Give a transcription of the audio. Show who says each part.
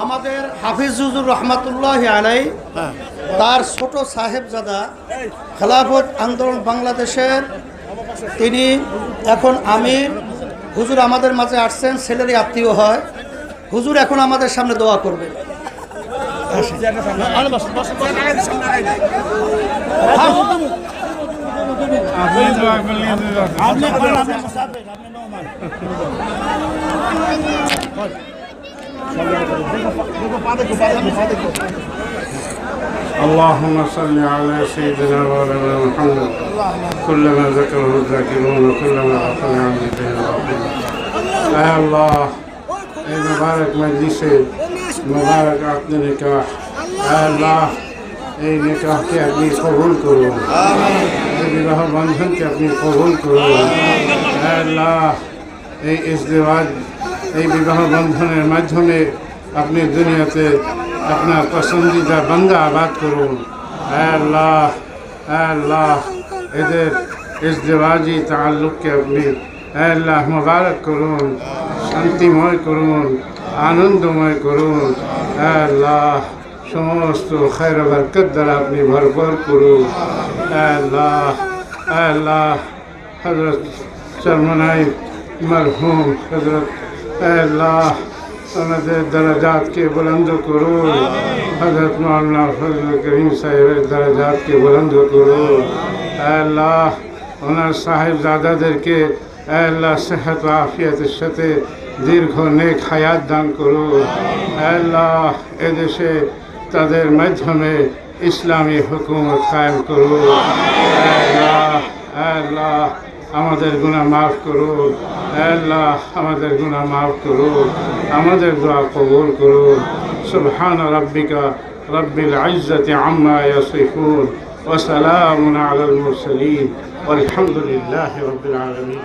Speaker 1: আমাদের হাফিজুর রহমাতুল্লাহ আলাই তার ছোট সাহেবজাদা খেলাফত আন্দোলন বাংলাদেশের তিনি এখন আমির। হুজুর আমাদের মাঝে আসছেন, ছেলেরই আত্মীয় হয়। হুজুর এখন আমাদের সামনে দোয়া করবেন।
Speaker 2: اللهم صل على سيدنا مولانا محمد كلما ذكره الذاكرون وكلما غفل عن ذكره الغافلون. يا الله اي مبارك مجلسه مبارك عقد نکاح يا الله এই নিকাহকে আপনি কবুল করুন, এই বিবাহ বন্ধনকে আপনি কবুল করুন। হে আল্লাহ এই ইজদিওয়াজ এই বিবাহ বন্ধনের মাধ্যমে আপনি দুনিয়াতে আপনার পছন্দিদা বান্দা আবাদ করুন। হে আল্লাহ, হে আল্লাহ এদের ইজদিওয়াজি তাআল্লুককে আপনি হে আল্লাহ মুবারক করুন, শান্তিময় করুন, আনন্দময় করুন। হে আল্লাহ সমস্ত খায়র বরকত দ্বারা আপনি ভরপুর করুন। আল্লাহ আল্লাহ হযরত চরমনাই মরহুম হযরত আল্লাহ ওনাদের দরজাতকে বুলন্দ করুন। হযরত মাওলানা ফজল করিম সাহেবের দরজাতকে বুলন্দ করুন। আল্লাহ ওনার সাহেবজাদাদেরকে আল্লাহ সেহত ও আফিয়তের সাথে দীর্ঘ নেক হায়াত দান করুন। আল্লাহ এদেশে তাদের মাধ্যমে ইসলামী হুকুমত কায়েম করুন। আল্লাহ আল্লাহ আমাদের গুনাহ মাফ করুন। আল্লাহ আমাদের গুনাহ মাফ করুন, আমাদের দোয়া কবুল করুন। সুবহান রাব্বিকা রব্বিল ইজ্জাতি আম্মা ইয়াসিফুন ওয়া সালামুন আলাল মুরসালিন ওয়ালহামদুলিল্লাহি রাব্বিল আলামিন।